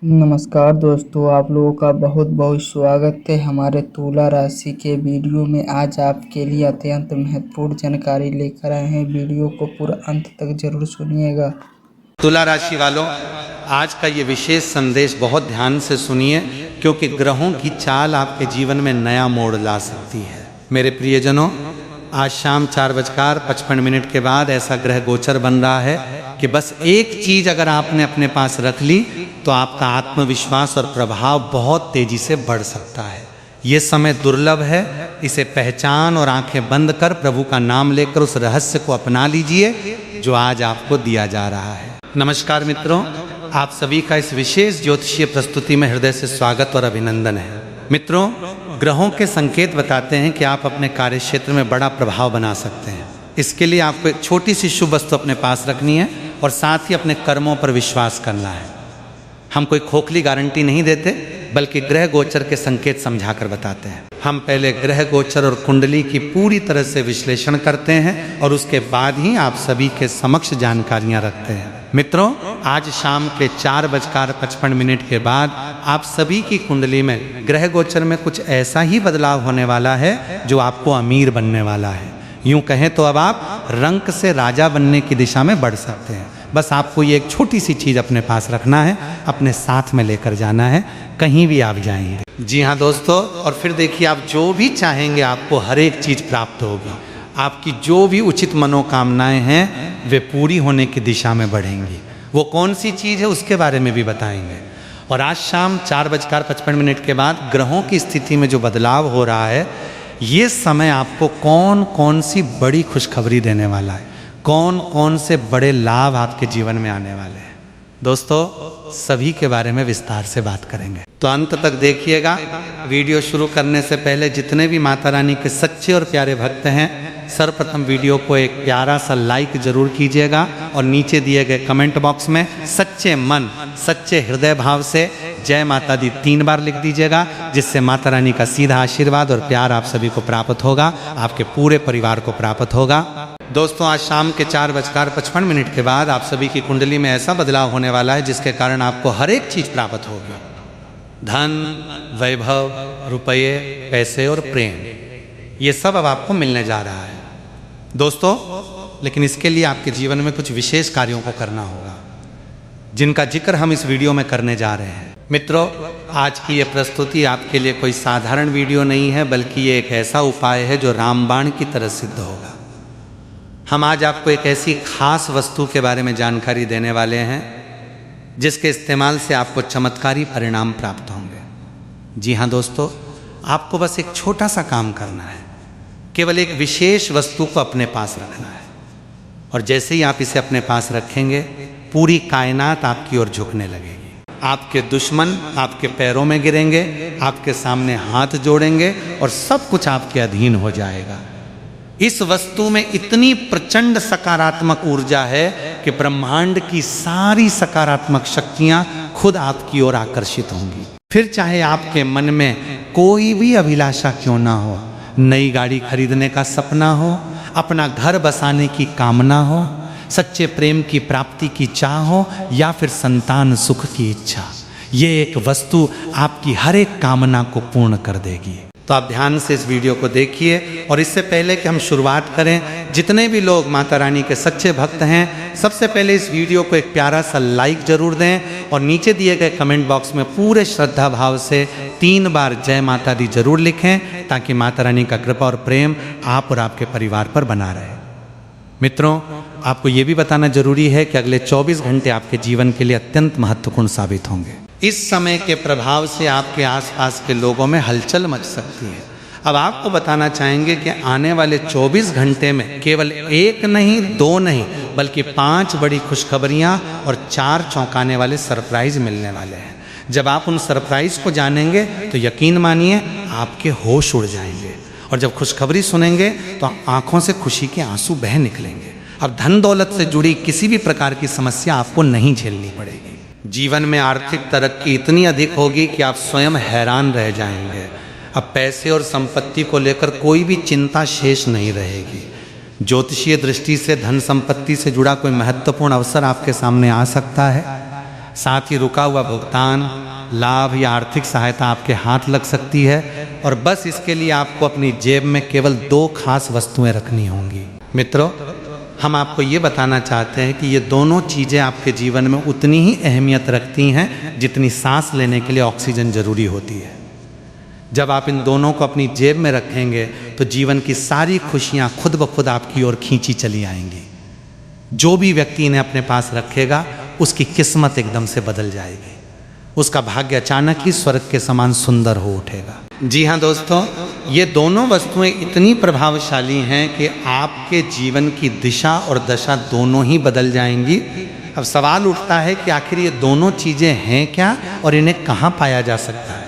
नमस्कार दोस्तों, आप लोगों का बहुत बहुत स्वागत है हमारे तुला राशि के वीडियो में। आज आपके लिए अत्यंत महत्वपूर्ण जानकारी लेकर आए हैं। वीडियो को पूरा अंत तक जरूर सुनिएगा। तुला राशि वालों, आज का ये विशेष संदेश बहुत ध्यान से सुनिए, क्योंकि ग्रहों की चाल आपके जीवन में नया मोड़ ला सकती है। मेरे प्रियजनों, आज शाम 4:55 के बाद ऐसा ग्रह गोचर बन रहा है कि बस एक चीज अगर आपने अपने पास रख ली तो आपका आत्मविश्वास और प्रभाव बहुत तेजी से बढ़ सकता है। ये समय दुर्लभ है, इसे पहचान और आंखें बंद कर प्रभु का नाम लेकर उस रहस्य को अपना लीजिए जो आज आपको दिया जा रहा है। नमस्कार मित्रों, आप सभी का इस विशेष ज्योतिषीय प्रस्तुति में हृदय से स्वागत और अभिनंदन है। मित्रों, ग्रहों के संकेत बताते हैं कि आप अपने कार्य क्षेत्र में बड़ा प्रभाव बना सकते हैं। इसके लिए आपको एक छोटी सी शुभ वस्तु अपने पास रखनी है और साथ ही अपने कर्मों पर विश्वास करना है। हम कोई खोखली गारंटी नहीं देते, बल्कि ग्रह गोचर के संकेत समझाकर बताते हैं। हम पहले ग्रह गोचर और कुंडली की पूरी तरह से विश्लेषण करते हैं और उसके बाद ही आप सभी के समक्ष जानकारियां रखते हैं। मित्रों, आज शाम के 4:55 के बाद आप सभी की कुंडली में ग्रह गोचर में कुछ ऐसा ही बदलाव होने वाला है जो आपको अमीर बनने वाला है। यूं कहें तो अब आप रंक से राजा बनने की दिशा में बढ़ सकते हैं। बस आपको ये एक छोटी सी चीज़ अपने पास रखना है, अपने साथ में लेकर जाना है, कहीं भी आप जाएंगे। जी हाँ दोस्तों, और फिर देखिए, आप जो भी चाहेंगे आपको हर एक चीज़ प्राप्त होगी। आपकी जो भी उचित मनोकामनाएं हैं वे पूरी होने की दिशा में बढ़ेंगी। वो कौन सी चीज़ है उसके बारे में भी बताएंगे। और आज शाम 4:55 के बाद ग्रहों की स्थिति में जो बदलाव हो रहा है, ये समय आपको कौन कौन सी बड़ी खुशखबरी देने वाला है, कौन कौन से बड़े लाभ आपके जीवन में आने वाले हैं। दोस्तों, सभी के बारे में विस्तार से बात करेंगे, तो अंत तक देखिएगा। वीडियो शुरू करने से पहले जितने भी माता रानी के सच्चे और प्यारे भक्त हैं, सर्वप्रथम वीडियो को एक प्यारा सा लाइक जरूर कीजिएगा और नीचे दिए गए कमेंट बॉक्स में सच्चे मन सच्चे हृदय भाव से जय माता दी 3 बार लिख दीजिएगा, जिससे माता रानी का सीधा आशीर्वाद और प्यार आप सभी को प्राप्त होगा, आपके पूरे परिवार को प्राप्त होगा। दोस्तों, आज शाम के 4:55 के बाद आप सभी की कुंडली में ऐसा बदलाव होने वाला है जिसके कारण आपको हर एक चीज प्राप्त होगी। धन, वैभव, रुपये, पैसे और प्रेम, ये सब अब आपको मिलने जा रहा है दोस्तों। लेकिन इसके लिए आपके जीवन में कुछ विशेष कार्यों को करना होगा, जिनका जिक्र हम इस वीडियो में करने जा रहे हैं। मित्रों, आज की ये प्रस्तुति आपके लिए कोई साधारण वीडियो नहीं है, बल्कि ये एक ऐसा उपाय है जो रामबाण की तरह सिद्ध होगा। हम आज आपको एक ऐसी खास वस्तु के बारे में जानकारी देने वाले हैं जिसके इस्तेमाल से आपको चमत्कारी परिणाम प्राप्त होंगे। जी हाँ दोस्तों, आपको बस एक छोटा सा काम करना है, केवल एक विशेष वस्तु को अपने पास रखना है, और जैसे ही आप इसे अपने पास रखेंगे पूरी कायनात आपकी ओर झुकने लगेगी। आपके दुश्मन आपके पैरों में गिरेंगे, आपके सामने हाथ जोड़ेंगे और सब कुछ आपके अधीन हो जाएगा। इस वस्तु में इतनी प्रचंड सकारात्मक ऊर्जा है कि ब्रह्मांड की सारी सकारात्मक शक्तियां खुद आपकी ओर आकर्षित होंगी। फिर चाहे आपके मन में कोई भी अभिलाषा क्यों ना हो, नई गाड़ी खरीदने का सपना हो, अपना घर बसाने की कामना हो, सच्चे प्रेम की प्राप्ति की चाह हो, या फिर संतान सुख की इच्छा, ये एक वस्तु आपकी हर एक कामना को पूर्ण कर देगी। तो आप ध्यान से इस वीडियो को देखिए। और इससे पहले कि हम शुरुआत करें, जितने भी लोग माता रानी के सच्चे भक्त हैं, सबसे पहले इस वीडियो को एक प्यारा सा लाइक जरूर दें और नीचे दिए गए कमेंट बॉक्स में पूरे श्रद्धा भाव से 3 बार जय माता दी जरूर लिखें, ताकि माता रानी का कृपा और प्रेम आप और आपके परिवार पर बना रहे। मित्रों, आपको ये भी बताना जरूरी है कि अगले 24 घंटे आपके जीवन के लिए अत्यंत महत्वपूर्ण साबित होंगे। इस समय के प्रभाव से आपके आसपास के लोगों में हलचल मच सकती है। अब आपको बताना चाहेंगे कि आने वाले 24 घंटे में केवल 1 नहीं, 2 नहीं, बल्कि 5 बड़ी खुशखबरियां और 4 चौंकाने वाले सरप्राइज मिलने वाले हैं। जब आप उन सरप्राइज को जानेंगे तो यकीन मानिए आपके होश उड़ जाएंगे, और जब खुशखबरी सुनेंगे तो आंखों से खुशी के आंसू बह निकलेंगे। अब धन दौलत से जुड़ी किसी भी प्रकार की समस्या आपको नहीं झेलनी पड़ेगी। जीवन में आर्थिक तरक्की इतनी अधिक होगी कि आप स्वयं हैरान रह जाएंगे। अब पैसे और संपत्ति को लेकर कोई भी चिंता शेष नहीं रहेगी। ज्योतिषीय दृष्टि से धन संपत्ति से जुड़ा कोई महत्वपूर्ण अवसर आपके सामने आ सकता है। साथ ही रुका हुआ भुगतान, लाभ या आर्थिक सहायता आपके हाथ लग सकती है और बस इसके लिए आपको अपनी जेब में केवल 2 खास वस्तुएं रखनी होंगी। मित्रों, हम आपको ये बताना चाहते हैं कि ये दोनों चीज़ें आपके जीवन में उतनी ही अहमियत रखती हैं जितनी सांस लेने के लिए ऑक्सीजन जरूरी होती है। जब आप इन दोनों को अपनी जेब में रखेंगे तो जीवन की सारी खुशियाँ खुद ब खुद आपकी ओर खींची चली आएंगी। जो भी व्यक्ति इन्हें अपने पास रखेगा उसकी किस्मत एकदम से बदल जाएगी, उसका भाग्य अचानक ही स्वर्ग के समान सुंदर हो उठेगा। जी हाँ दोस्तों, ये दोनों वस्तुएं इतनी प्रभावशाली हैं कि आपके जीवन की दिशा और दशा दोनों ही बदल जाएंगी। अब सवाल उठता है कि आखिर ये दोनों चीज़ें हैं क्या और इन्हें कहाँ पाया जा सकता है।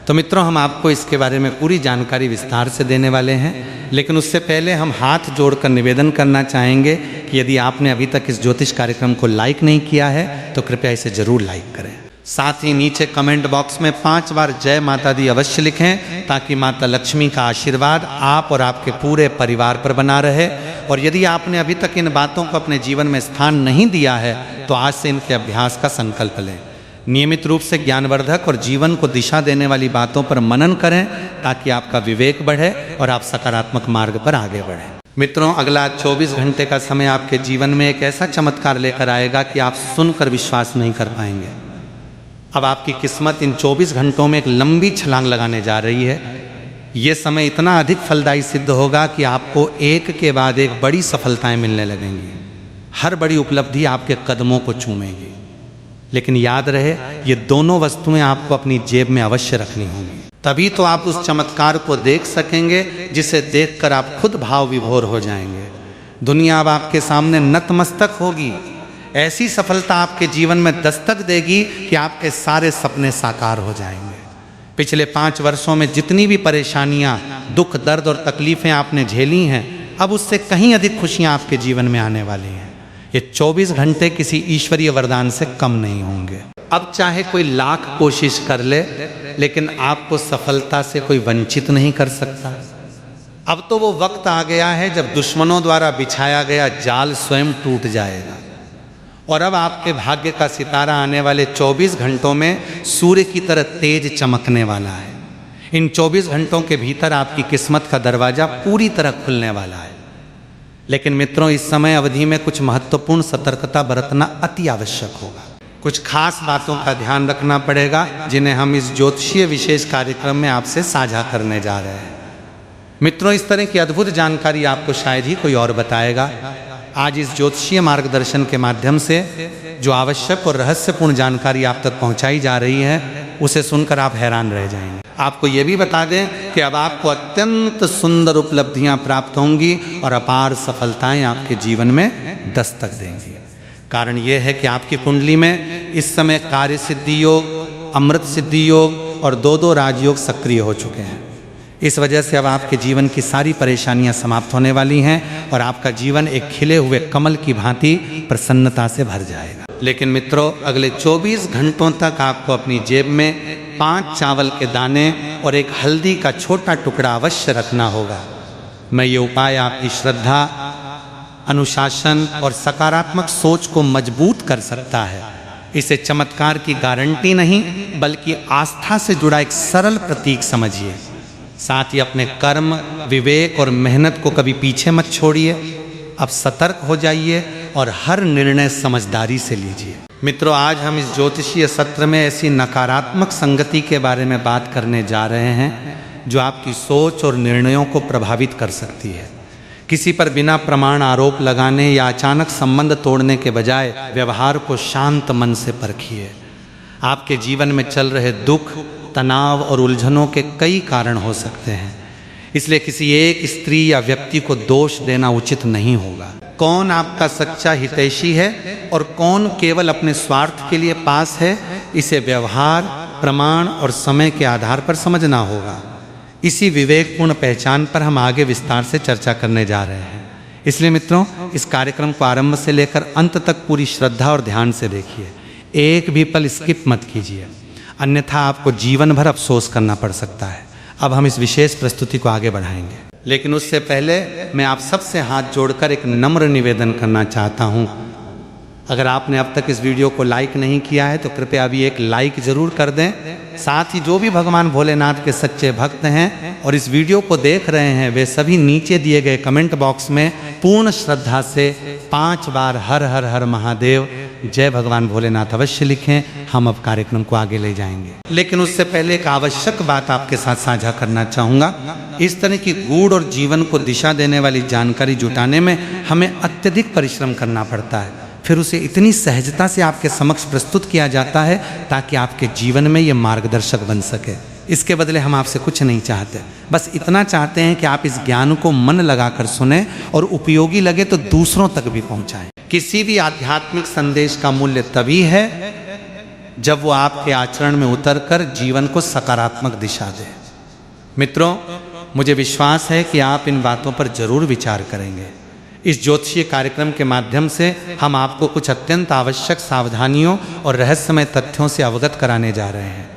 तो मित्रों, हम आपको इसके बारे में पूरी जानकारी विस्तार से देने वाले हैं, लेकिन उससे पहले हम हाथ जोड़कर निवेदन करना चाहेंगे कि यदि आपने अभी तक इस ज्योतिष कार्यक्रम को लाइक नहीं किया है तो कृपया इसे ज़रूर लाइक करें। साथ ही नीचे कमेंट बॉक्स में 5 बार जय माता दी अवश्य लिखें ताकि माता लक्ष्मी का आशीर्वाद आप और आपके पूरे परिवार पर बना रहे। और यदि आपने अभी तक इन बातों को अपने जीवन में स्थान नहीं दिया है तो आज से इनके अभ्यास का संकल्प लें। नियमित रूप से ज्ञानवर्धक और जीवन को दिशा देने वाली बातों पर मनन करें ताकि आपका विवेक बढ़े और आप सकारात्मक मार्ग पर आगे बढ़ें। मित्रों, अगला 24 घंटे का समय आपके जीवन में एक ऐसा चमत्कार लेकर आएगा कि आप सुनकर विश्वास नहीं कर पाएंगे। अब आपकी किस्मत इन 24 घंटों में एक लंबी छलांग लगाने जा रही है। ये समय इतना अधिक फलदायी सिद्ध होगा कि आपको एक के बाद एक बड़ी सफलताएं मिलने लगेंगी। हर बड़ी उपलब्धि आपके कदमों को चूमेगी। लेकिन याद रहे, ये दोनों वस्तुएं आपको अपनी जेब में अवश्य रखनी होंगी, तभी तो आप उस चमत्कार को देख सकेंगे जिसे देखकर आप खुद भाव विभोर हो जाएंगे। दुनिया अब आपके सामने नतमस्तक होगी। ऐसी सफलता आपके जीवन में दस्तक देगी कि आपके सारे सपने साकार हो जाएंगे। पिछले 5 वर्षों में जितनी भी परेशानियां, दुख, दर्द और तकलीफें आपने झेली हैं, अब उससे कहीं अधिक खुशियां आपके जीवन में आने वाली हैं। ये 24 घंटे किसी ईश्वरीय वरदान से कम नहीं होंगे। अब चाहे कोई लाख कोशिश कर ले, लेकिन आपको सफलता से कोई वंचित नहीं कर सकता। अब तो वो वक्त आ गया है जब दुश्मनों द्वारा बिछाया गया जाल स्वयं टूट जाएगा और अब आपके भाग्य का सितारा आने वाले 24 घंटों में सूर्य की तरह तेज चमकने वाला है। इन 24 घंटों के भीतर आपकी किस्मत का दरवाजा पूरी तरह खुलने वाला है। लेकिन मित्रों, इस समय अवधि में कुछ महत्वपूर्ण सतर्कता बरतना अति आवश्यक होगा। कुछ खास बातों का ध्यान रखना पड़ेगा जिन्हें हम इस ज्योतिषीय विशेष कार्यक्रम में आपसे साझा करने जा रहे हैं। मित्रों, इस तरह की अद्भुत जानकारी आपको शायद ही कोई और बताएगा। आज इस ज्योतिषीय मार्गदर्शन के माध्यम से जो आवश्यक और रहस्यपूर्ण जानकारी आप तक पहुंचाई जा रही है, उसे सुनकर आप हैरान रह जाएंगे। आपको ये भी बता दें कि अब आपको अत्यंत सुंदर उपलब्धियां प्राप्त होंगी और अपार सफलताएं आपके जीवन में दस्तक देंगी। कारण यह है कि आपकी कुंडली में इस समय कार्य सिद्धि योग, अमृत सिद्धि योग और 2 राजयोग सक्रिय हो चुके हैं। इस वजह से अब आपके जीवन की सारी परेशानियां समाप्त होने वाली हैं और आपका जीवन एक खिले हुए कमल की भांति प्रसन्नता से भर जाएगा। लेकिन मित्रों, अगले 24 घंटों तक आपको अपनी जेब में 5 चावल के दाने और एक हल्दी का छोटा टुकड़ा अवश्य रखना होगा। मैं ये उपाय आपकी श्रद्धा, अनुशासन और सकारात्मक सोच को मजबूत कर सकता है। इसे चमत्कार की गारंटी नहीं बल्कि आस्था से जुड़ा एक सरल प्रतीक समझिए। साथ ही अपने कर्म, विवेक और मेहनत को कभी पीछे मत छोड़िए। अब सतर्क हो जाइए और हर निर्णय समझदारी से लीजिए। मित्रों, आज हम इस ज्योतिषीय सत्र में ऐसी नकारात्मक संगति के बारे में बात करने जा रहे हैं जो आपकी सोच और निर्णयों को प्रभावित कर सकती है। किसी पर बिना प्रमाण आरोप लगाने या अचानक संबंध तोड़ने के बजाय व्यवहार को शांत मन से परखिए। आपके जीवन में चल रहे दुख, तनाव और उलझनों के कई कारण हो सकते हैं, इसलिए किसी एक स्त्री या व्यक्ति को दोष देना उचित नहीं होगा। कौन आपका सच्चा हितैषी है और कौन केवल अपने स्वार्थ के लिए पास है, इसे व्यवहार, प्रमाण और समय के आधार पर समझना होगा। इसी विवेकपूर्ण पहचान पर हम आगे विस्तार से चर्चा करने जा रहे हैं। इसलिए मित्रों, इस कार्यक्रम को आरंभ से लेकर अंत तक पूरी श्रद्धा और ध्यान से देखिए। एक भी पल स्किप मत कीजिए, अन्यथा आपको जीवन भर अफसोस करना पड़ सकता है। अब हम इस विशेष प्रस्तुति को आगे बढ़ाएंगे, लेकिन उससे पहले मैं आप सबसे हाथ जोड़कर एक नम्र निवेदन करना चाहता हूँ अगर आपने अब तक इस वीडियो को लाइक नहीं किया है तो कृपया अभी एक लाइक जरूर कर दें। साथ ही जो भी भगवान भोलेनाथ के सच्चे भक्त हैं और इस वीडियो को देख रहे हैं वे सभी नीचे दिए गए कमेंट बॉक्स में पूर्ण श्रद्धा से 5 बार हर हर हर महादेव जय भगवान भोलेनाथ अवश्य लिखें। हम अब कार्यक्रम को आगे ले जाएंगे, लेकिन उससे पहले एक आवश्यक बात आपके साथ साझा करना चाहूँगा। इस तरह की गूढ़ और जीवन को दिशा देने वाली जानकारी जुटाने में हमें अत्यधिक परिश्रम करना पड़ता है, फिर उसे इतनी सहजता से आपके समक्ष प्रस्तुत किया जाता है ताकि आपके जीवन में ये मार्गदर्शक बन सके। इसके बदले हम आपसे कुछ नहीं चाहते, बस इतना चाहते हैं कि आप इस ज्ञान को मन लगाकर सुने और उपयोगी लगे तो दूसरों तक भी पहुंचाएं। किसी भी आध्यात्मिक संदेश का मूल्य तभी है जब वो आपके आचरण में उतरकर जीवन को सकारात्मक दिशा दे। मित्रों, मुझे विश्वास है कि आप इन बातों पर जरूर विचार करेंगे। इस ज्योतिषीय कार्यक्रम के माध्यम से हम आपको कुछ अत्यंत आवश्यक सावधानियों और रहस्यमय तथ्यों से अवगत कराने जा रहे हैं,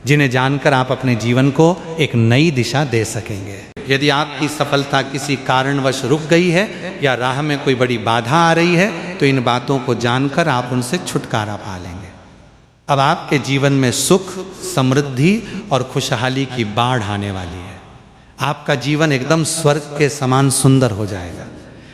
जिन्हें जानकर आप अपने जीवन को एक नई दिशा दे सकेंगे। यदि आपकी सफलता किसी कारणवश रुक गई है या राह में कोई बड़ी बाधा आ रही है तो इन बातों को जानकर आप उनसे छुटकारा पा लेंगे। अब आपके जीवन में सुख, समृद्धि और खुशहाली की बाढ़ आने वाली है। आपका जीवन एकदम स्वर्ग के समान सुंदर हो जाएगा।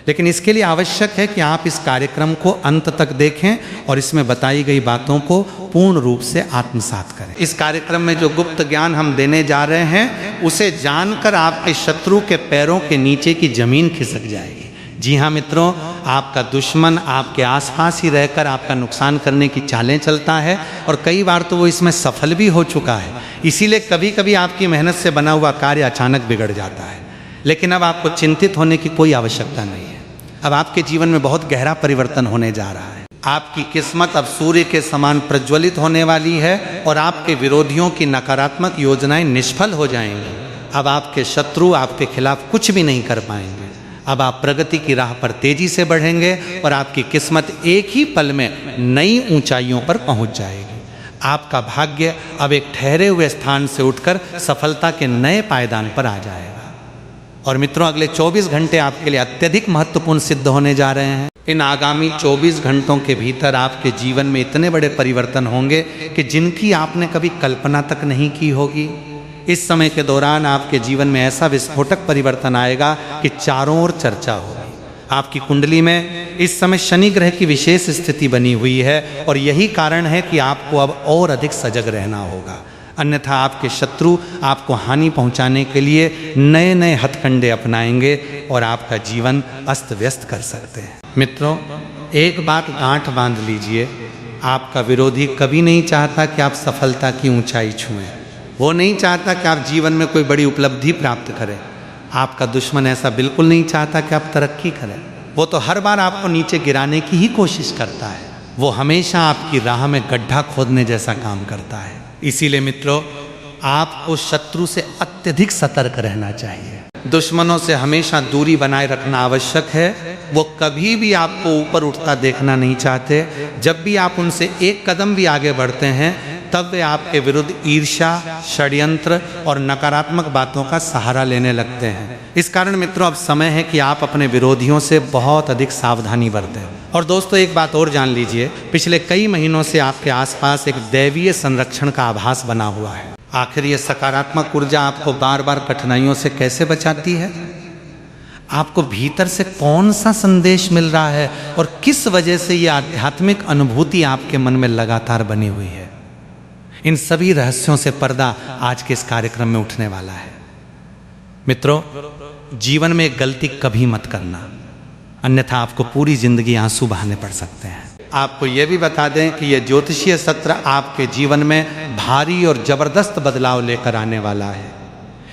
लेकिन इसके लिए आवश्यक है कि आप इस कार्यक्रम को अंत तक देखें और इसमें बताई गई बातों को पूर्ण रूप से आत्मसात करें। इस कार्यक्रम में जो गुप्त ज्ञान हम देने जा रहे हैं उसे जानकर आपके शत्रु के पैरों के नीचे की जमीन खिसक जाएगी। जी हाँ मित्रों, आपका दुश्मन आपके आसपास ही रहकर आपका नुकसान करने की चालें चलता है और कई बार तो वो इसमें सफल भी हो चुका है। इसीलिए कभी कभी आपकी मेहनत से बना हुआ कार्य अचानक बिगड़ जाता है। लेकिन अब आपको चिंतित होने की कोई आवश्यकता नहीं है। अब आपके जीवन में बहुत गहरा परिवर्तन होने जा रहा है। आपकी किस्मत अब सूर्य के समान प्रज्वलित होने वाली है और आपके विरोधियों की नकारात्मक योजनाएं निष्फल हो जाएंगी। अब आपके शत्रु आपके खिलाफ कुछ भी नहीं कर पाएंगे। अब आप प्रगति की राह पर तेजी से बढ़ेंगे और आपकी किस्मत एक ही पल में नई ऊंचाइयों पर पहुंच जाएगी। आपका भाग्य अब एक ठहरे हुए स्थान से उठकर सफलता के नए पायदान पर आ जाएगा। और मित्रों, अगले 24 घंटे आपके लिए अत्यधिक महत्वपूर्ण सिद्ध होने जा रहे हैं। इन आगामी 24 घंटों के भीतर आपके जीवन में इतने बड़े परिवर्तन होंगे कि जिनकी आपने कभी कल्पना तक नहीं की होगी। इस समय के दौरान आपके जीवन में ऐसा विस्फोटक परिवर्तन आएगा कि चारों ओर चर्चा होगी। आपकी कुंडली में इस समय शनि ग्रह की विशेष स्थिति बनी हुई है और यही कारण है कि आपको अब और अधिक सजग रहना होगा, अन्यथा आपके शत्रु आपको हानि पहुंचाने के लिए नए नए हथकंडे अपनाएंगे और आपका जीवन अस्त व्यस्त कर सकते हैं। मित्रों, एक बात गांठ बांध लीजिए, आपका विरोधी कभी नहीं चाहता कि आप सफलता की ऊंचाई छुएं। वो नहीं चाहता कि आप जीवन में कोई बड़ी उपलब्धि प्राप्त करें। आपका दुश्मन ऐसा बिल्कुल नहीं चाहता कि आप तरक्की करें। वो तो हर बार आपको नीचे गिराने की ही कोशिश करता है। वो हमेशा आपकी राह में गड्ढा खोदने जैसा काम करता है। इसीलिए मित्रों, आपको शत्रु से अत्यधिक सतर्क रहना चाहिए। दुश्मनों से हमेशा दूरी बनाए रखना आवश्यक है। वो कभी भी आपको ऊपर उठता देखना नहीं चाहते। जब भी आप उनसे एक कदम भी आगे बढ़ते हैं तब वे आपके विरुद्ध ईर्ष्या, षड्यंत्र और नकारात्मक बातों का सहारा लेने लगते हैं। इस कारण मित्रों, अब समय है कि आप अपने विरोधियों से बहुत अधिक सावधानी बरतें। और दोस्तों, एक बात और जान लीजिए, पिछले कई महीनों से आपके आसपास एक दैवीय संरक्षण का आभास बना हुआ है। आखिर ये सकारात्मक ऊर्जा आपको बार बार कठिनाइयों से कैसे बचाती है? आपको भीतर से कौन सा संदेश मिल रहा है और किस वजह से ये आध्यात्मिक अनुभूति आपके मन में लगातार बनी हुई है? इन सभी रहस्यों से पर्दा आज के इस कार्यक्रम में उठने वाला है। मित्रों, जीवन में एक गलती कभी मत करना, अन्यथा आपको पूरी जिंदगी आंसू बहाने पड़ सकते हैं। आपको यह भी बता दें कि यह ज्योतिषीय सत्र आपके जीवन में भारी और जबरदस्त बदलाव लेकर आने वाला है।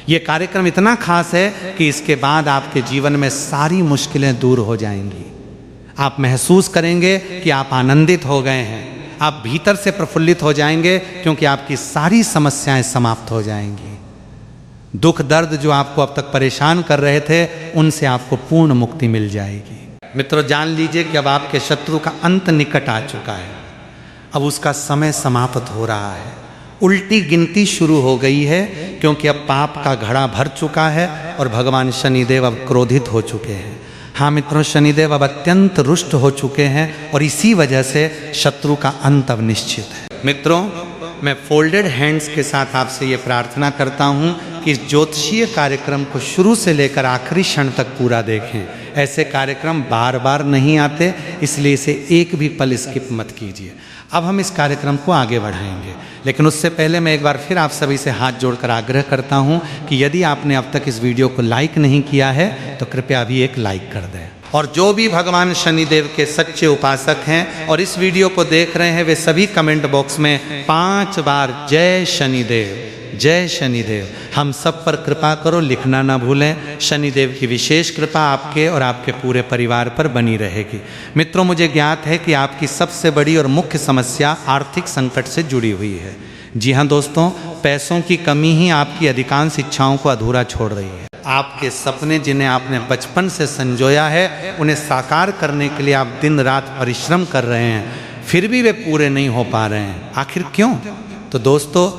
यह कार्यक्रम इतना खास है कि इसके बाद आपके जीवन में सारी मुश्किलें दूर हो जाएंगी। आप महसूस करेंगे कि आप आनंदित हो गए हैं। आप भीतर से प्रफुल्लित हो जाएंगे क्योंकि आपकी सारी समस्याएं समाप्त हो जाएंगी। दुख दर्द जो आपको अब तक परेशान कर रहे थे, उनसे आपको पूर्ण मुक्ति मिल जाएगी। मित्रों, जान लीजिए कि अब आपके शत्रु का अंत निकट आ चुका है। अब उसका समय समाप्त हो रहा है। उल्टी गिनती शुरू हो गई है क्योंकि अब पाप का घड़ा भर चुका है और भगवान शनिदेव अब क्रोधित हो चुके हैं। हाँ मित्रों, शनिदेव अब अत्यंत रुष्ट हो चुके हैं और इसी वजह से शत्रु का अंत अब निश्चित है। मित्रों, मैं फोल्डेड हैंड्स के साथ आपसे ये प्रार्थना करता हूँ कि इस ज्योतिषीय कार्यक्रम को शुरू से लेकर आखिरी क्षण तक पूरा देखें। ऐसे कार्यक्रम बार बार नहीं आते, इसलिए इसे एक भी पल स्किप मत कीजिए। अब हम इस कार्यक्रम को आगे बढ़ाएंगे, लेकिन उससे पहले मैं एक बार फिर आप सभी से हाथ जोड़कर आग्रह करता हूं कि यदि आपने अब तक इस वीडियो को लाइक नहीं किया है तो कृपया अभी एक लाइक कर दें। और जो भी भगवान शनिदेव के सच्चे उपासक हैं और इस वीडियो को देख रहे हैं, वे सभी कमेंट बॉक्स में 5 बार जय शनिदेव, जय शनिदेव हम सब पर कृपा करो लिखना ना भूलें। शनिदेव की विशेष कृपा आपके और आपके पूरे परिवार पर बनी रहेगी। मित्रों, मुझे ज्ञात है कि आपकी सबसे बड़ी और मुख्य समस्या आर्थिक संकट से जुड़ी हुई है। जी हाँ दोस्तों, पैसों की कमी ही आपकी अधिकांश इच्छाओं को अधूरा छोड़ रही है। आपके सपने जिन्हें आपने बचपन से संजोया है, उन्हें साकार करने के लिए आप दिन रात परिश्रम कर रहे हैं, फिर भी वे पूरे नहीं हो पा रहे हैं। आखिर क्यों? तो दोस्तों,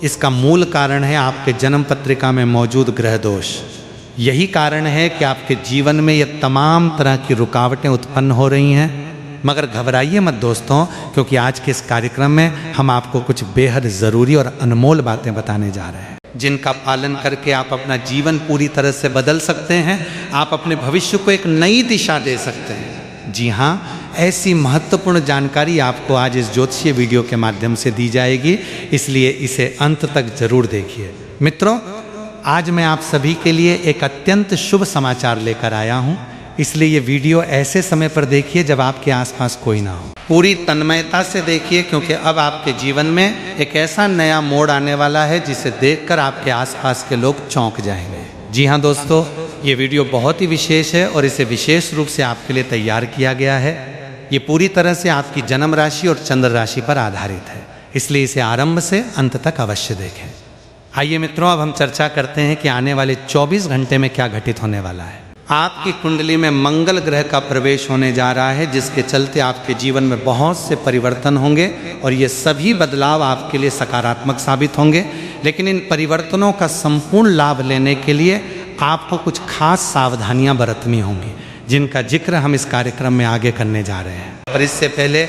इसका मूल कारण है आपके जन्म पत्रिका में मौजूद ग्रह दोष। यही कारण है कि आपके जीवन में ये तमाम तरह की रुकावटें उत्पन्न हो रही हैं। मगर घबराइए मत दोस्तों, क्योंकि आज के इस कार्यक्रम में हम आपको कुछ बेहद ज़रूरी और अनमोल बातें बताने जा रहे हैं, जिनका पालन करके आप अपना जीवन पूरी तरह से बदल सकते हैं। आप अपने भविष्य को एक नई दिशा दे सकते हैं। जी हाँ, ऐसी महत्वपूर्ण जानकारी आपको आज इस ज्योतिषीय वीडियो के माध्यम से दी जाएगी, इसलिए इसे अंत तक जरूर देखिए। मित्रों, आज मैं आप सभी के लिए एक अत्यंत शुभ समाचार लेकर आया हूँ, इसलिए ये वीडियो ऐसे समय पर देखिए जब आपके आसपास कोई ना हो। पूरी तन्मयता से देखिए, क्योंकि अब आपके जीवन में एक ऐसा नया मोड़ आने वाला है जिसे देखकर आपके आसपास के लोग चौंक जाएंगे। जी हाँ दोस्तों, ये वीडियो बहुत ही विशेष है और इसे विशेष रूप से आपके लिए तैयार किया गया है। ये पूरी तरह से आपकी जन्म राशि और चंद्र राशि पर आधारित है, इसलिए इसे आरंभ से अंत तक अवश्य देखें। आइए मित्रों, अब हम चर्चा करते हैं कि आने वाले 24 घंटे में क्या घटित होने वाला है। आपकी कुंडली में मंगल ग्रह का प्रवेश होने जा रहा है, जिसके चलते आपके जीवन में बहुत से परिवर्तन होंगे और ये सभी बदलाव आपके लिए सकारात्मक साबित होंगे। लेकिन इन परिवर्तनों का संपूर्ण लाभ लेने के लिए आपको कुछ खास सावधानियां बरतनी होंगी, जिनका जिक्र हम इस कार्यक्रम में आगे करने जा रहे हैं। पर इससे पहले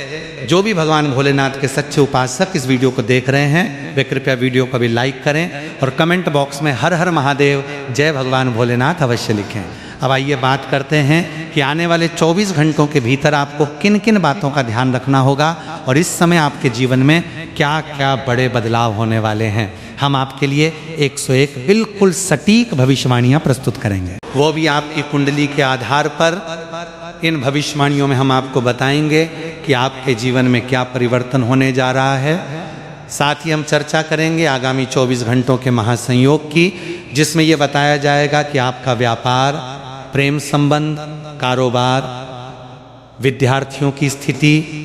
जो भी भगवान भोलेनाथ के सच्चे उपासक इस वीडियो को देख रहे हैं, वे कृपया वीडियो को भी लाइक करें और कमेंट बॉक्स में हर हर महादेव, जय भगवान भोलेनाथ अवश्य लिखें। अब आइए बात करते हैं कि आने वाले 24 घंटों के भीतर आपको किन किन बातों का ध्यान रखना होगा और इस समय आपके जीवन में क्या क्या बड़े बदलाव होने वाले हैं। हम आपके लिए 101 बिल्कुल सटीक भविष्यवाणियां प्रस्तुत करेंगे, वो भी आपकी कुंडली के आधार पर। इन भविष्यवाणियों में हम आपको बताएंगे कि आपके जीवन में क्या परिवर्तन होने जा रहा है। साथ ही हम चर्चा करेंगे आगामी 24 घंटों के महासंयोग की, जिसमें ये बताया जाएगा कि आपका व्यापार, प्रेम संबंध, कारोबार, विद्यार्थियों की स्थिति,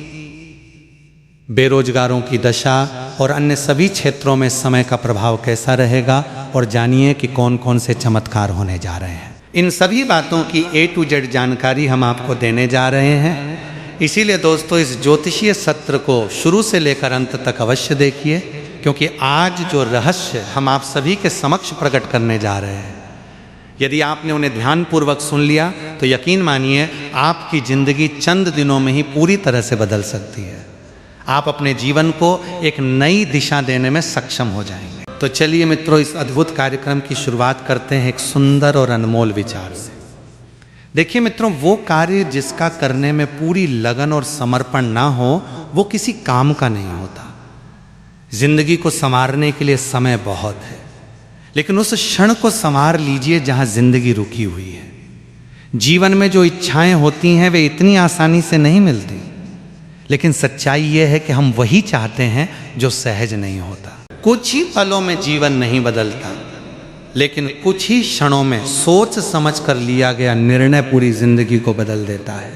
बेरोजगारों की दशा और अन्य सभी क्षेत्रों में समय का प्रभाव कैसा रहेगा। और जानिए कि कौन कौन से चमत्कार होने जा रहे हैं। इन सभी बातों की A to Z जानकारी हम आपको देने जा रहे हैं। इसीलिए दोस्तों, इस ज्योतिषीय सत्र को शुरू से लेकर अंत तक अवश्य देखिए, क्योंकि आज जो रहस्य हम आप सभी के समक्ष प्रकट करने जा रहे हैं, यदि आपने उन्हें ध्यानपूर्वक सुन लिया तो यकीन मानिए आपकी जिंदगी चंद दिनों में ही पूरी तरह से बदल सकती है। आप अपने जीवन को एक नई दिशा देने में सक्षम हो जाएंगे। तो चलिए मित्रों, इस अद्भुत कार्यक्रम की शुरुआत करते हैं एक सुंदर और अनमोल विचार से। देखिए मित्रों, वो कार्य जिसका करने में पूरी लगन और समर्पण ना हो, वो किसी काम का नहीं होता। जिंदगी को संवारने के लिए समय बहुत है, लेकिन उस क्षण को संवार लीजिए जहां जिंदगी रुकी हुई है। जीवन में जो इच्छाएं होती हैं वे इतनी आसानी से नहीं मिलती, लेकिन सच्चाई ये है कि हम वही चाहते हैं जो सहज नहीं होता। कुछ ही पलों में जीवन नहीं बदलता, लेकिन कुछ ही क्षणों में सोच समझ कर लिया गया निर्णय पूरी जिंदगी को बदल देता है।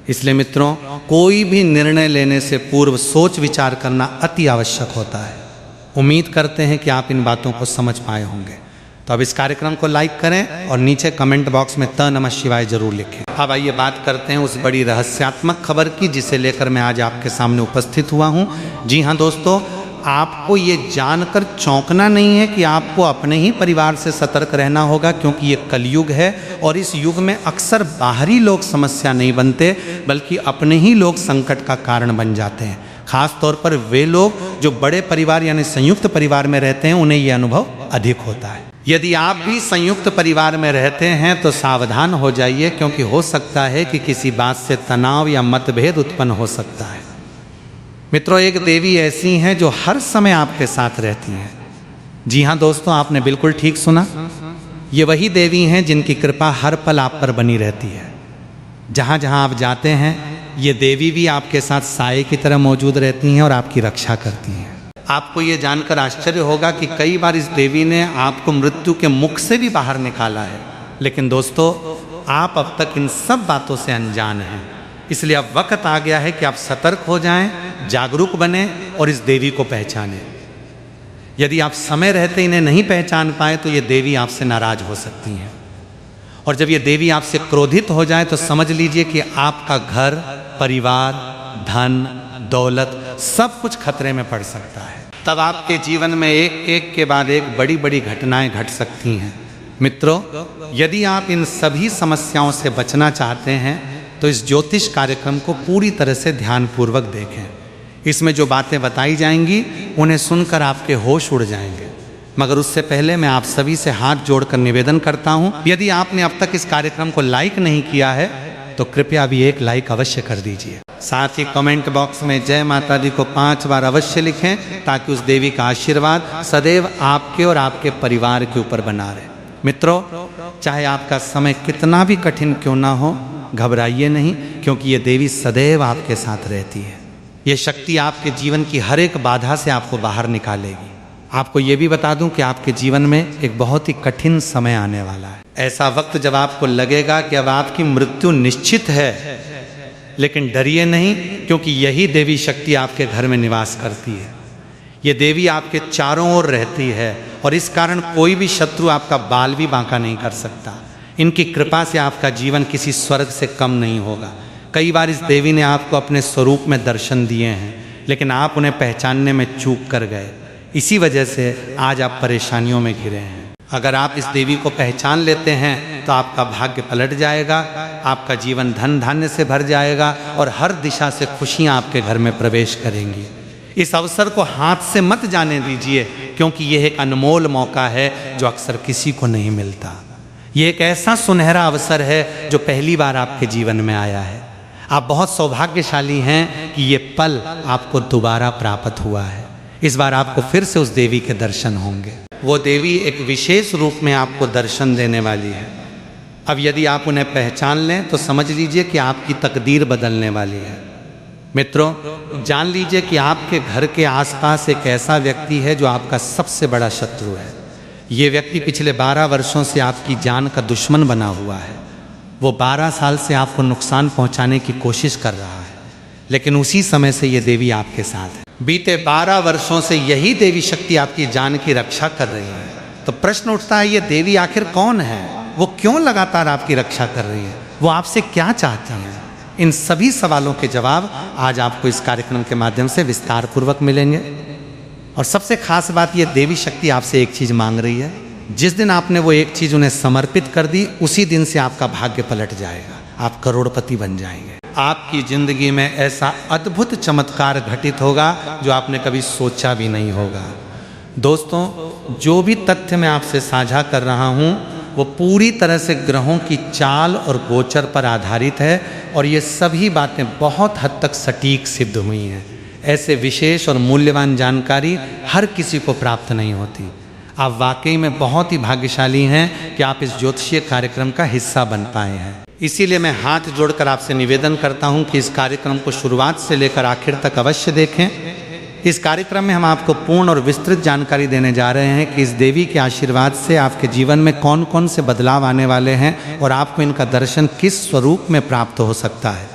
इसलिए मित्रों, कोई भी निर्णय लेने से पूर्व सोच विचार करना अति आवश्यक होता है। उम्मीद करते हैं कि आप इन बातों को समझ पाए होंगे। तो अब इस कार्यक्रम को लाइक करें और नीचे कमेंट बॉक्स में त नमः शिवाय जरूर लिखें। अब आइए बात करते हैं उस बड़ी रहस्यात्मक खबर की, जिसे लेकर मैं आज आपके सामने उपस्थित हुआ हूँ। जी हाँ दोस्तों, आपको ये जानकर चौंकना नहीं है कि आपको अपने ही परिवार से सतर्क रहना होगा, क्योंकि ये कलयुग है और इस युग में अक्सर बाहरी लोग समस्या नहीं बनते बल्कि अपने ही लोग संकट का कारण बन जाते हैं। खास तौर पर वे लोग जो बड़े परिवार यानी संयुक्त परिवार में रहते हैं, उन्हें ये अनुभव अधिक होता है। यदि आप भी संयुक्त परिवार में रहते हैं तो सावधान हो जाइए, क्योंकि हो सकता है कि किसी बात से तनाव या मतभेद उत्पन्न हो सकता है। मित्रों, एक देवी ऐसी हैं जो हर समय आपके साथ रहती हैं। जी हाँ दोस्तों, आपने बिल्कुल ठीक सुना। ये वही देवी हैं जिनकी कृपा हर पल आप पर बनी रहती है। जहाँ जहाँ आप जाते हैं, ये देवी भी आपके साथ साए की तरह मौजूद रहती हैं और आपकी रक्षा करती हैं। आपको ये जानकर आश्चर्य होगा कि कई बार इस देवी ने आपको मृत्यु के मुख से भी बाहर निकाला है। लेकिन दोस्तों, आप अब तक इन सब बातों से अनजान हैं। इसलिए अब वक्त आ गया है कि आप सतर्क हो जाएं, जागरूक बने और इस देवी को पहचानें। यदि आप समय रहते इन्हें नहीं पहचान पाए तो ये देवी आपसे नाराज हो सकती हैं, और जब ये देवी आपसे क्रोधित हो जाए तो समझ लीजिए कि आपका घर, परिवार, धन, दौलत सब कुछ खतरे में पड़ सकता है। तब आपके जीवन में एक एक के बाद एक बड़ी बड़ी घटनाएं घट सकती हैं। मित्रों, यदि आप इन सभी समस्याओं से बचना चाहते हैं तो इस ज्योतिष कार्यक्रम को पूरी तरह से ध्यानपूर्वक देखें। इसमें जो बातें बताई जाएंगी उन्हें सुनकर आपके होश उड़ जाएंगे। मगर उससे पहले मैं आप सभी से हाथ जोड़कर निवेदन करता हूं, यदि आपने अब तक इस कार्यक्रम को लाइक नहीं किया है तो कृपया अभी एक लाइक अवश्य कर दीजिए। साथ ही कमेंट बॉक्स में जय माता दी को 5 बार अवश्य लिखें, ताकि उस देवी का आशीर्वाद सदैव आपके और आपके परिवार के ऊपर बना रहे। मित्रों, चाहे आपका समय कितना भी कठिन क्यों ना हो, घबराइए नहीं, क्योंकि ये देवी सदैव आपके साथ रहती है। ये शक्ति आपके जीवन की हर एक बाधा से आपको बाहर निकालेगी। आपको ये भी बता दूं कि आपके जीवन में एक बहुत ही कठिन समय आने वाला है। ऐसा वक्त जब आपको लगेगा कि अब आपकी मृत्यु निश्चित है, लेकिन डरिए नहीं, क्योंकि यही देवी शक्ति आपके घर में निवास करती है। ये देवी आपके चारों ओर रहती है और इस कारण कोई भी शत्रु आपका बाल भी बांका नहीं कर सकता। इनकी कृपा से आपका जीवन किसी स्वर्ग से कम नहीं होगा। कई बार इस देवी ने आपको अपने स्वरूप में दर्शन दिए हैं, लेकिन आप उन्हें पहचानने में चूक कर गए। इसी वजह से आज आप परेशानियों में घिरे हैं। अगर आप इस देवी को पहचान लेते हैं तो आपका भाग्य पलट जाएगा, आपका जीवन धन धान्य से भर जाएगा और हर दिशा से खुशियां आपके घर में प्रवेश करेंगी। इस अवसर को हाथ से मत जाने दीजिए, क्योंकि यह एक अनमोल मौका है जो अक्सर किसी को नहीं मिलता। ये एक ऐसा सुनहरा अवसर है जो पहली बार आपके जीवन में आया है। आप बहुत सौभाग्यशाली हैं कि ये पल आपको दोबारा प्राप्त हुआ है। इस बार आपको फिर से उस देवी के दर्शन होंगे। वो देवी एक विशेष रूप में आपको दर्शन देने वाली है। अब यदि आप उन्हें पहचान लें तो समझ लीजिए कि आपकी तकदीर बदलने वाली है। मित्रों, जान लीजिए कि आपके घर के आसपास एक ऐसा व्यक्ति है जो आपका सबसे बड़ा शत्रु है। ये व्यक्ति पिछले 12 वर्षों से आपकी जान का दुश्मन बना हुआ है। वो 12 साल से आपको नुकसान पहुंचाने की कोशिश कर रहा है, लेकिन उसी समय से ये देवी आपके साथ है। बीते 12 वर्षों से यही देवी शक्ति आपकी जान की रक्षा कर रही है। तो प्रश्न उठता है, ये देवी आखिर कौन है? वो क्यों लगातार आपकी रक्षा कर रही है? वो आपसे क्या चाहती हैं? इन सभी सवालों के जवाब आज आपको इस कार्यक्रम के माध्यम से विस्तार पूर्वक मिलेंगे। और सबसे खास बात, ये देवी शक्ति आपसे एक चीज़ मांग रही है। जिस दिन आपने वो एक चीज़ उन्हें समर्पित कर दी, उसी दिन से आपका भाग्य पलट जाएगा। आप करोड़पति बन जाएंगे। आपकी जिंदगी में ऐसा अद्भुत चमत्कार घटित होगा जो आपने कभी सोचा भी नहीं होगा। दोस्तों, जो भी तथ्य मैं आपसे साझा कर रहा हूँ वो पूरी तरह से ग्रहों की चाल और गोचर पर आधारित है, और ये सभी बातें बहुत हद तक सटीक सिद्ध हुई हैं। ऐसे विशेष और मूल्यवान जानकारी हर किसी को प्राप्त नहीं होती। आप वाकई में बहुत ही भाग्यशाली हैं कि आप इस ज्योतिषीय कार्यक्रम का हिस्सा बन पाए हैं। इसीलिए मैं हाथ जोड़कर आपसे निवेदन करता हूं कि इस कार्यक्रम को शुरुआत से लेकर आखिर तक अवश्य देखें। इस कार्यक्रम में हम आपको पूर्ण और विस्तृत जानकारी देने जा रहे हैं कि इस देवी के आशीर्वाद से आपके जीवन में कौन कौन से बदलाव आने वाले हैं और आपको इनका दर्शन किस स्वरूप में प्राप्त हो सकता है।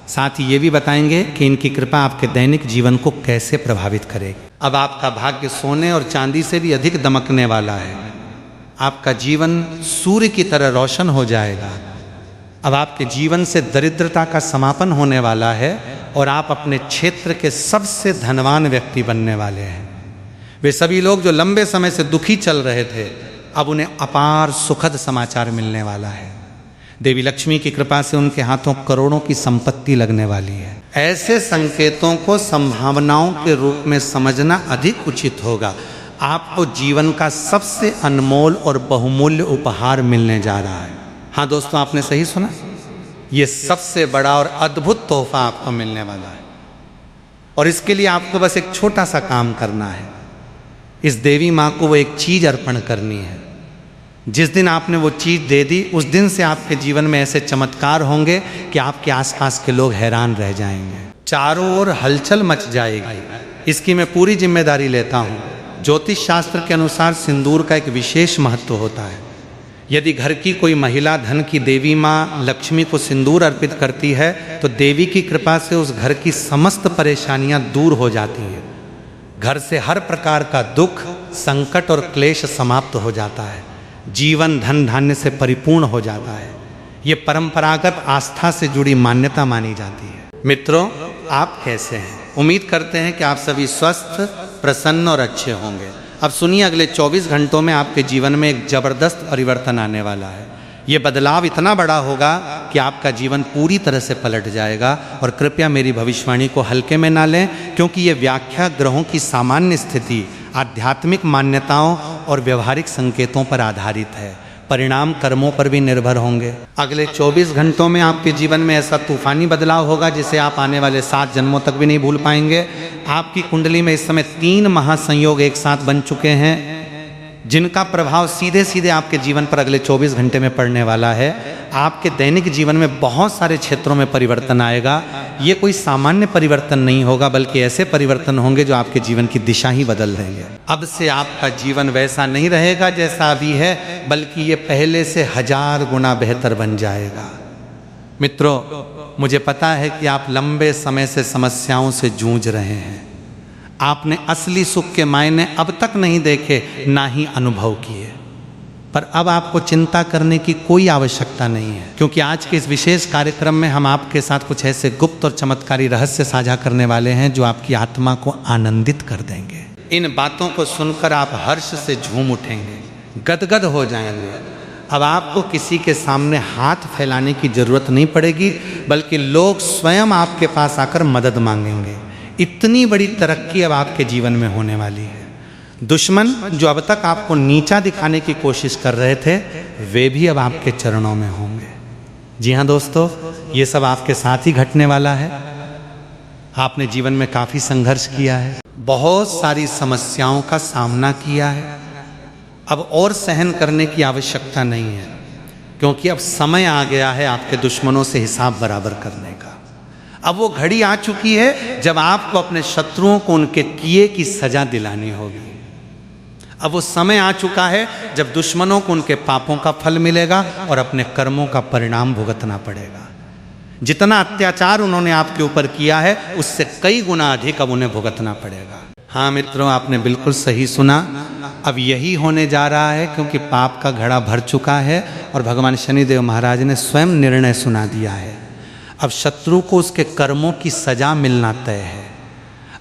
साथ ही ये भी बताएंगे कि इनकी कृपा आपके दैनिक जीवन को कैसे प्रभावित करेगी। अब आपका भाग्य सोने और चांदी से भी अधिक दमकने वाला है। आपका जीवन सूर्य की तरह रोशन हो जाएगा। अब आपके जीवन से दरिद्रता का समापन होने वाला है और आप अपने क्षेत्र के सबसे धनवान व्यक्ति बनने वाले हैं। वे सभी लोग जो लंबे समय से दुखी चल रहे थे, अब उन्हें अपार सुखद समाचार मिलने वाला है। देवी लक्ष्मी की कृपा से उनके हाथों करोड़ों की संपत्ति लगने वाली है। ऐसे संकेतों को संभावनाओं के रूप में समझना अधिक उचित होगा। आपको जीवन का सबसे अनमोल और बहुमूल्य उपहार मिलने जा रहा है। हाँ दोस्तों, आपने सही सुना, ये सबसे बड़ा और अद्भुत तोहफा आपको मिलने वाला है। और इसके लिए आपको बस एक छोटा सा काम करना है। इस देवी माँ को वो एक चीज अर्पण करनी है। जिस दिन आपने वो चीज दे दी, उस दिन से आपके जीवन में ऐसे चमत्कार होंगे कि आपके आसपास के लोग हैरान रह जाएंगे। चारों ओर हलचल मच जाएगी। इसकी मैं पूरी जिम्मेदारी लेता हूँ। ज्योतिष शास्त्र के अनुसार सिंदूर का एक विशेष महत्व होता है। यदि घर की कोई महिला धन की देवी माँ लक्ष्मी को सिंदूर अर्पित करती है तो देवी की कृपा से उस घर की समस्त परेशानियां दूर हो जाती हैं। घर से हर प्रकार का दुख, संकट और क्लेश समाप्त हो जाता है। जीवन धन धान्य से परिपूर्ण हो जाता है। ये परंपरागत आस्था से जुड़ी मान्यता मानी जाती है। मित्रों, आप कैसे हैं? उम्मीद करते हैं कि आप सभी स्वस्थ, प्रसन्न और अच्छे होंगे। अब सुनिए, अगले 24 घंटों में आपके जीवन में एक जबरदस्त परिवर्तन आने वाला है। ये बदलाव इतना बड़ा होगा कि आपका जीवन पूरी तरह से पलट जाएगा। और कृपया मेरी भविष्यवाणी को हल्के में ना लें, क्योंकि ये व्याख्या ग्रहों की सामान्य स्थिति, आध्यात्मिक मान्यताओं और व्यवहारिक संकेतों पर आधारित है। परिणाम कर्मों पर भी निर्भर होंगे। अगले 24 घंटों में आपके जीवन में ऐसा तूफानी बदलाव होगा जिसे आप आने वाले 7 जन्मों तक भी नहीं भूल पाएंगे। आपकी कुंडली में इस समय 3 महासंयोग एक साथ बन चुके हैं, जिनका प्रभाव सीधे सीधे आपके जीवन पर अगले 24 घंटे में पड़ने वाला है। आपके दैनिक जीवन में बहुत सारे क्षेत्रों में परिवर्तन आएगा। ये कोई सामान्य परिवर्तन नहीं होगा, बल्कि ऐसे परिवर्तन होंगे जो आपके जीवन की दिशा ही बदल देंगे। अब से आपका जीवन वैसा नहीं रहेगा जैसा अभी है, बल्कि ये पहले से 1000 गुना बेहतर बन जाएगा। मित्रों, मुझे पता है कि आप लंबे समय से समस्याओं से जूझ रहे हैं। आपने असली सुख के मायने अब तक नहीं देखे, ना ही अनुभव किए। पर अब आपको चिंता करने की कोई आवश्यकता नहीं है, क्योंकि आज के इस विशेष कार्यक्रम में हम आपके साथ कुछ ऐसे गुप्त और चमत्कारी रहस्य साझा करने वाले हैं जो आपकी आत्मा को आनंदित कर देंगे। इन बातों को सुनकर आप हर्ष से झूम उठेंगे, गदगद हो जाएंगे। अब आपको किसी के सामने हाथ फैलाने की जरूरत नहीं पड़ेगी, बल्कि लोग स्वयं आपके पास आकर मदद मांगेंगे। इतनी बड़ी तरक्की अब आपके जीवन में होने वाली है। दुश्मन जो अब तक आपको नीचा दिखाने की कोशिश कर रहे थे, वे भी अब आपके चरणों में होंगे। जी हाँ दोस्तों, ये सब आपके साथ ही घटने वाला है। आपने जीवन में काफ़ी संघर्ष किया है, बहुत सारी समस्याओं का सामना किया है। अब और सहन करने की आवश्यकता नहीं है, क्योंकि अब समय आ गया है आपके दुश्मनों से हिसाब बराबर करने का। अब वो घड़ी आ चुकी है जब आपको अपने शत्रुओं को उनके किए की सजा दिलानी होगी। अब वो समय आ चुका है जब दुश्मनों को उनके पापों का फल मिलेगा और अपने कर्मों का परिणाम भुगतना पड़ेगा। जितना अत्याचार उन्होंने आपके ऊपर किया है, उससे कई गुना अधिक अब उन्हें भुगतना पड़ेगा। हाँ मित्रों, आपने बिल्कुल सही सुना। अब यही होने जा रहा है, क्योंकि पाप का घड़ा भर चुका है और भगवान शनिदेव महाराज ने स्वयं निर्णय सुना दिया है। अब शत्रु को उसके कर्मों की सजा मिलना तय है।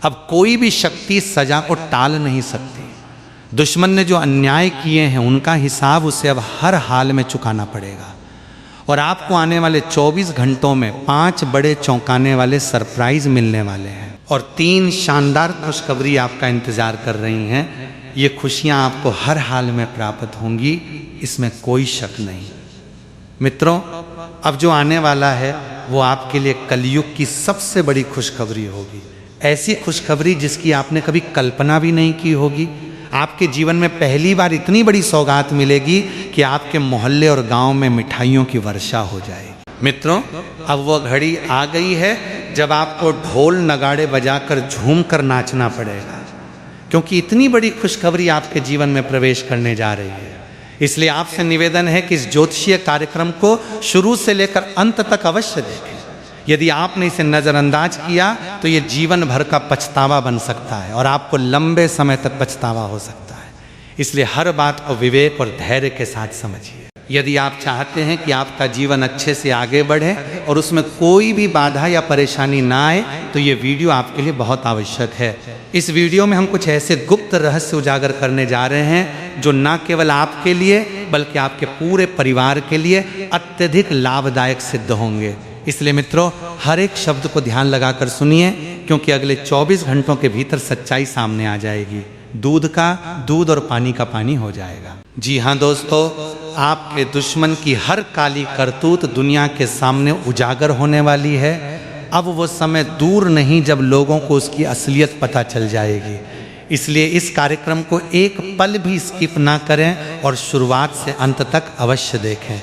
अब कोई भी शक्ति सजा को टाल नहीं सकती। दुश्मन ने जो अन्याय किए हैं, उनका हिसाब उसे अब हर हाल में चुकाना पड़ेगा। और आपको आने वाले 24 घंटों में 5 बड़े चौंकाने वाले सरप्राइज मिलने वाले हैं और 3 शानदार खुशखबरी आपका इंतजार कर रही हैं। ये खुशियां आपको हर हाल में प्राप्त होंगी, इसमें कोई शक नहीं। मित्रों, अब जो आने वाला है वो आपके लिए कलयुग की सबसे बड़ी खुशखबरी होगी। ऐसी खुशखबरी जिसकी आपने कभी कल्पना भी नहीं की होगी। आपके जीवन में पहली बार इतनी बड़ी सौगात मिलेगी कि आपके मोहल्ले और गांव में मिठाइयों की वर्षा हो जाएगी। मित्रों, अब वो घड़ी आ गई है जब आपको ढोल नगाड़े बजाकर झूम कर नाचना पड़ेगा, क्योंकि इतनी बड़ी खुशखबरी आपके जीवन में प्रवेश करने जा रही है। इसलिए आपसे निवेदन है कि इस ज्योतिषीय कार्यक्रम को शुरू से लेकर अंत तक अवश्य देखें। यदि आपने इसे नज़रअंदाज किया तो ये जीवन भर का पछतावा बन सकता है और आपको लंबे समय तक पछतावा हो सकता है। इसलिए हर बात को विवेक और धैर्य के साथ समझिए। यदि आप चाहते हैं कि आपका जीवन अच्छे से आगे बढ़े और उसमें कोई भी बाधा या परेशानी ना आए, तो ये वीडियो आपके लिए बहुत आवश्यक है। इस वीडियो में हम कुछ ऐसे गुप्त रहस्य उजागर करने जा रहे हैं जो न केवल आपके लिए बल्कि आपके पूरे परिवार के लिए अत्यधिक लाभदायक सिद्ध होंगे। इसलिए मित्रों, हर एक शब्द को ध्यान लगाकर सुनिए, क्योंकि अगले 24 घंटों के भीतर सच्चाई सामने आ जाएगी। दूध का दूध और पानी का पानी हो जाएगा। जी हाँ दोस्तों, आपके दुश्मन की हर काली करतूत दुनिया के सामने उजागर होने वाली है। अब वो समय दूर नहीं जब लोगों को उसकी असलियत पता चल जाएगी। इसलिए इस कार्यक्रम को एक पल भी स्किप ना करें और शुरुआत से अंत तक अवश्य देखें।